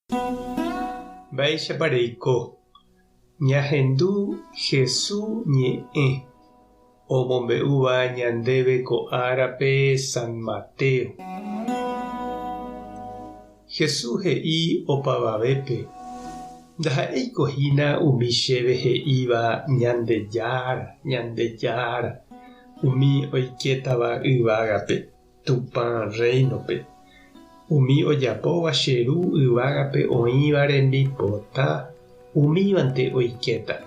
Mba'éichapareiko ñahendu Jesús ñe'ẽ omombe'úva ñandéve ko árape San Mateo. Jesús he'i opavavépe: ndaha'éikohína umi chéve he'íva Ñandejára umi oiketava yvágape Tupã reinope. Umi ojapóva che ru yvágape oĩva rembipota umívante oiketa.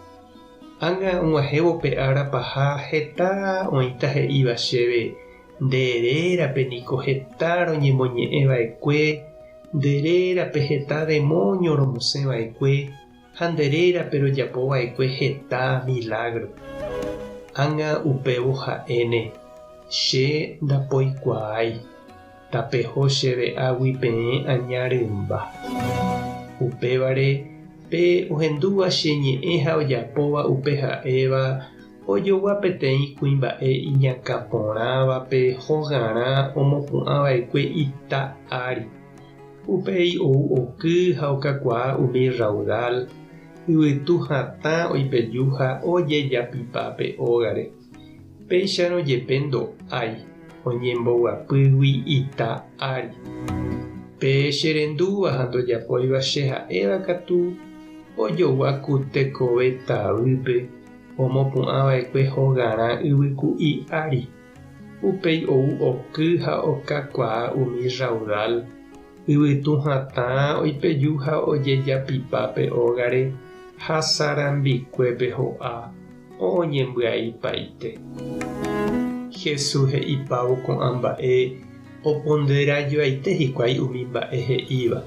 Ág̃a og̃uahẽvo pe ára paha heta oĩta he'íva chéve: nderérape niko heta roñemoñe'ẽva'ekue, nderérape heta demonio romosẽva'ekue ha nderérape rojapova'ekue heta milagro. Ág̃a upévo ha'éne: che ndapoikuaái, tapeho chéve águi peẽ añarýmba. Upévare pe ohendúva che ñe'ẽ ha ojapóva upe ha'éva ojogua peteĩ kuimba'e iñakãporãvape hogarã omopu'ãva'ekue ita ári. Upéi ou oky ha okakuaa umi raudal, yvytu hatã oipeju ha ojejapipápe ógare. Péicharõ jepe ndo'ái oñemboguapýgui ita ári. Pe cherendúva ha ndojapóiva che ha'éva katu ojogua ku tekove tavýpe omopu'ãva'ekue hogarã yvyku'i ári. Upéi ou oky ha okakuaa umi raudal, yvytu hatã oipeju ha ojejapipápe ógare ha sarambikuépe ho'a oñembyaipaite. Jesús he'ipávo ko'ã mba'e oponderajoaite hikuái umi mba'e he'íva.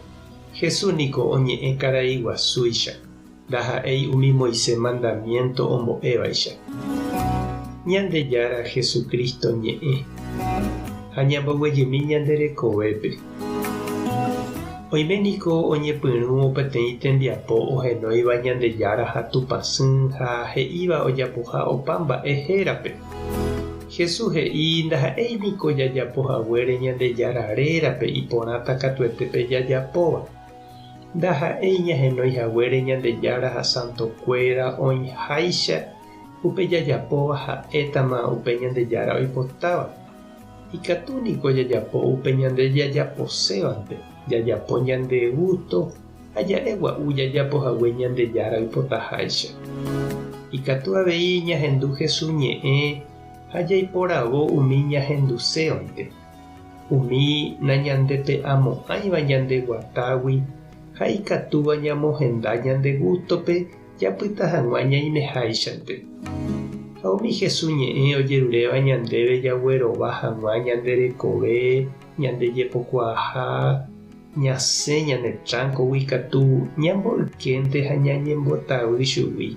Jesús niko oñe'ẽ karai guasúicha, ndaha'éi umi Moisés mandamiento ombo'évaicha. Ñandejára Jesucristo ñe'ẽ ha ñamboguejymi ñande rekovépe. Oiméniko oñepyrũ peteĩ tembiapo ohenóiva Ñandejára ha tupãsy ha he'íva ojapoha opa mba'e hérape. Jesús he'i ndaha'éiniko jajapohaguére Ñandejára rérape iporãta katuetépe jajapóva. Ndaha'éi ñahenóihaguére Ñandejára ha santokuéra oĩháicha upe jajapóva ha'étama upe Ñandejára oipotáva. Ikatúniko jajapo upe ñande jajaposévante, jajapo ñande gusto ha ja'egua'u jajapohague Ñandejára oipotaháicha. Ikatu avei ñahendu Jesús ñe'ẽ ha jaiporavo umi ñahendusévante. Umi nañandepe'amo'ãiva ñande guatágui ha ikatúva ñamohenda ñande gustope japyta hag̃ua ñaimeháichante. Ha umi Jesús ñe'ẽ ojeruréva ñandéve jaguerova hag̃ua ñande rekove, ñande jepokuaaha, ñasẽ ñanetrãkogui katu ñambo'ykénte ha ñañembotavy chugui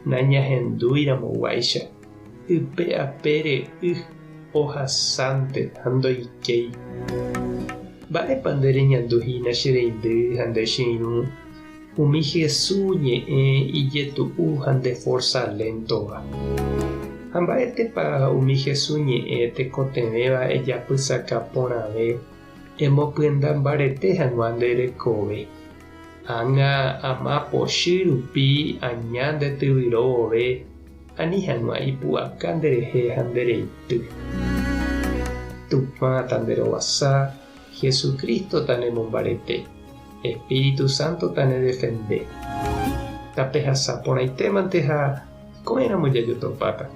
nañahendúiramoguáicha. Ype apére ohasánte ha ndoikéi. Mba'épa ndereñanduhína che reindy ha ndechirũ umi Jesús ñe'ẽ ijetu'u ha nde forsaléntova. Ha mba'étepa umi Jesús ñe'ẽ tekotevẽva ejapysaka porãve emopyenda mbarete hag̃ua nderekove. Ág̃a ama pochy rupi aña ndetyvyrõvove ani hag̃ua ipu'aka nderehe ha ndereity. Tupãta nderovasa, Jesucristo ta nemombarete, Espíritu Santo ta nedefende. Tape hasa porãitémante ha ko'ẽramo jajotopáta.